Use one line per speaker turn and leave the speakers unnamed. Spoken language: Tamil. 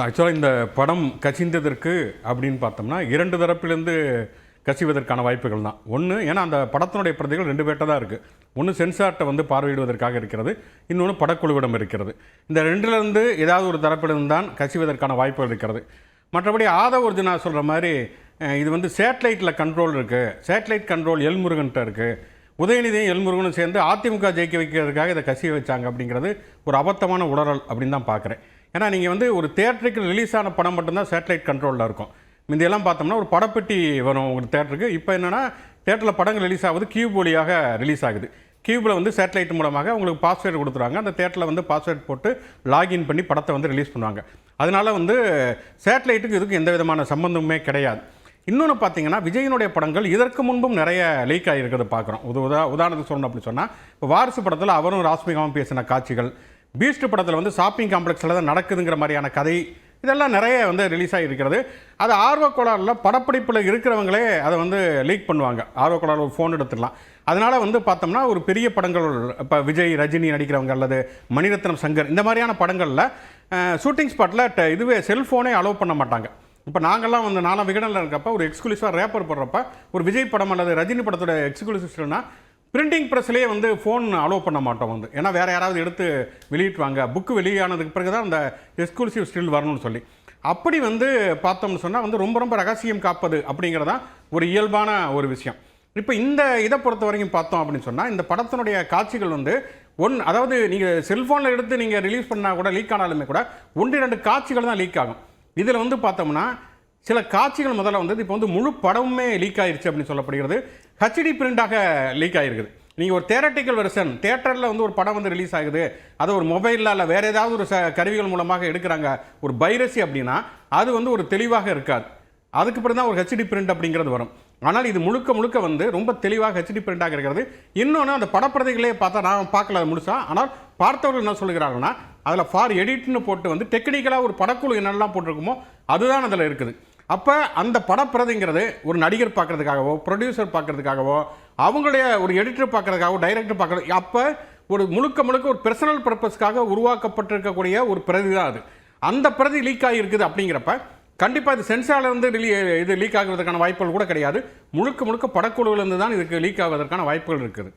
ஆக்சுவலாக இந்த படம் கசிந்ததற்கு அப்படின்னு பார்த்தோம்னா 2 தரப்பிலிருந்து கசிவதற்கான வாய்ப்புகள் தான். ஒன்று, ஏன்னா அந்த படத்தினுடைய பிரதிகள் 2 பேர்ட்ட தான் இருக்குது. ஒன்று சென்சார்ட்டை வந்து பார்வையிடுவதற்காக இருக்கிறது, இன்னொன்று படக்குழுவிடம் இருக்கிறது. இந்த 2லேருந்து ஏதாவது ஒரு தரப்பிலிருந்து தான் கசிவதற்கான வாய்ப்புகள் இருக்கிறது. மற்றபடி ஆதவ ஒரிஜினா சொல்கிற மாதிரி இது வந்து சேட்டலைட்டில் கண்ட்ரோல் இருக்குது, சேட்டலைட் கண்ட்ரோல் எல்முருகன்ட்ட இருக்குது, உதயநிதியும் எல்முருகனும் சேர்ந்து அதிமுக ஜெயிக்க வைக்கிறதுக்காக இதை கசிய வச்சாங்க அப்படிங்கிறது ஒரு அபத்தமான உளறல் அப்படின்னு தான் பார்க்குறேன். ஏன்னா நீங்கள் வந்து ஒரு தியேட்டருக்கு ரிலீஸ் ஆன படம் மட்டும்தான் சேட்டலைட் கண்ட்ரோலில் இருக்கும். முந்தையெல்லாம் பார்த்தோம்னா ஒரு படப்பெட்டி வரும் உங்களுக்கு தேட்டருக்கு. இப்போ என்னென்னா தேட்டரில் படங்கள் ரிலீஸ் ஆகுது கியூப் வழியாக ரிலீஸ் ஆகுது. கியூபில் வந்து சேட்டலைட் மூலமாக உங்களுக்கு பாஸ்வேர்டு கொடுத்துருவாங்க. அந்த தேட்டரில் வந்து பாஸ்வேர்டு போட்டு லாகின் பண்ணி படத்தை வந்து ரிலீஸ் பண்ணுவாங்க. அதனால் வந்து சேட்டலைட்டுக்கு இதுக்கு எந்த விதமான சம்பந்தமுமே கிடையாது. இன்னொன்று பார்த்தீங்கன்னா விஜயனுடைய படங்கள் இதற்கு முன்பும் நிறைய லீக் ஆகிருக்கிறது பார்க்குறோம். உதாரணத்துக்கு சொல்லணும் அப்படி சொன்னால் இப்போ வாரிசு படத்தில் அவரும் ராஷ்மிகாவும் பேசின காட்சிகள், பீஸ்ட் படத்தில் வந்து ஷாப்பிங் காம்ப்ளெக்ஸில் தான் நடக்குதுங்கிற மாதிரியான கதை, இதெல்லாம் நிறைய வந்து ரிலீஸ் ஆகிருக்கிறது. அது ஆர்வக்கோளாறில் படப்பிடிப்பில் இருக்கிறவங்களே அதை வந்து லீக் பண்ணுவாங்க. ஆர்வக்கோளாறு ஒரு ஃபோன் எடுத்துடலாம். அதனால் வந்து பார்த்தோம்னா ஒரு பெரிய படங்கள், இப்போ விஜய் ரஜினி நடிக்கிறவங்க அல்லது மணிரத்னம் சங்கர் இந்த மாதிரியான படங்களில் ஷூட்டிங் ஸ்பாட்டில் இதுவே செல்ஃபோனே அலோவ் பண்ண மாட்டாங்க. இப்போ நாங்கள்லாம் வந்து நாலாம் விகடனில் இருக்கப்போ ஒரு எக்ஸ்க்ளூசிவாக ரேப்பர் போடுறப்ப ஒரு விஜய் படம் அல்லது ரஜினி படத்தோட எக்ஸ்க்ளூசிவ்னா பிரிண்டிங் ப்ரெஸ்லேயே வந்து ஃபோன் அலோவ் பண்ண மாட்டோம் வந்து. ஏன்னா வேறு யாராவது எடுத்து வெளியிட்டுவாங்க, புக்கு வெளியானதுக்கு பிறகு தான் அந்த எக்ஸ்க்ளூசிவ் ஸ்டில் வரணும்னு சொல்லி. அப்படி வந்து பார்த்தோம்னு சொன்னால் வந்து ரொம்ப ரொம்ப ரகசியம் காப்பது அப்படிங்கிறதான் ஒரு இயல்பான ஒரு விஷயம். இப்போ இந்த இதை பொறுத்த வரைக்கும் பார்த்தோம் அப்படின்னு சொன்னால் இந்த படத்தினுடைய காட்சிகள் வந்து அதாவது நீங்கள் செல்ஃபோனில் எடுத்து நீங்கள் ரிலீஸ் பண்ணால் கூட லீக் ஆனாலுமே கூட 1-2 காட்சிகள் தான் லீக் ஆகும். இதில் வந்து பார்த்தோம்னா சில காட்சிகள் முதல்ல வந்து இப்போ வந்து முழு படமுமே லீக் ஆகிருச்சு அப்படின்னு சொல்லப்படுகிறது. ஹெச்டி பிரிண்டாக லீக் ஆகிருக்குது. நீங்கள் ஒரு தியேட்டரிக்கல் வெர்ஷன் தியேட்டரில் வந்து ஒரு படம் வந்து ரிலீஸ் ஆகுது, அது ஒரு மொபைலில் இல்லை வேறு ஏதாவது ஒரு கருவிகள் மூலமாக எடுக்கிறாங்க, ஒரு பைரசி அப்படின்னா அது வந்து ஒரு தெளிவாக இருக்காது. அதுக்கு பிறகு தான் ஒரு ஹெச்டி பிரிண்ட் அப்படிங்கிறது வரும். ஆனால் இது முழுக்க முழுக்க வந்து ரொம்ப தெளிவாக ஹெச்டி பிரிண்டாக இருக்கிறது. இன்னொன்று அந்த படப்பிரதிகளே பார்த்தா நான் பார்க்கல முழுசா, ஆனால் பார்த்தவர்கள் என்ன சொல்லுகிறாங்கன்னா அதில் ஃபார் எடிட்னு போட்டு வந்து டெக்னிக்கலாக ஒரு படக்குழு என்னெல்லாம் போட்டிருக்குமோ அதுதான் அதில் இருக்குது. அப்போ அந்த படப்பிரதிங்கிறது ஒரு நடிகர் பார்க்குறதுக்காகவோ ப்ரொடியூசர் பார்க்குறதுக்காகவோ அவங்களுடைய ஒரு எடிட்டர் பார்க்குறதுக்காகவோ டைரக்டர் பார்க்குறது, அப்போ ஒரு முழுக்க முழுக்க ஒரு பர்சனல் பர்பஸ்க்காக உருவாக்கப்பட்டிருக்கக்கூடிய ஒரு பிரதி தான் அது. அந்த பிரதி லீக் ஆகியிருக்குது அப்படிங்கிறப்ப கண்டிப்பாக இது சென்சார்லேருந்து இது லீக் ஆகுவதற்கான வாய்ப்புகள் கூட கிடையாது. முழுக்க முழுக்க படக்குழுவிலிருந்து தான் இதுக்கு லீக் ஆகுவதற்கான வாய்ப்புகள் இருக்குது.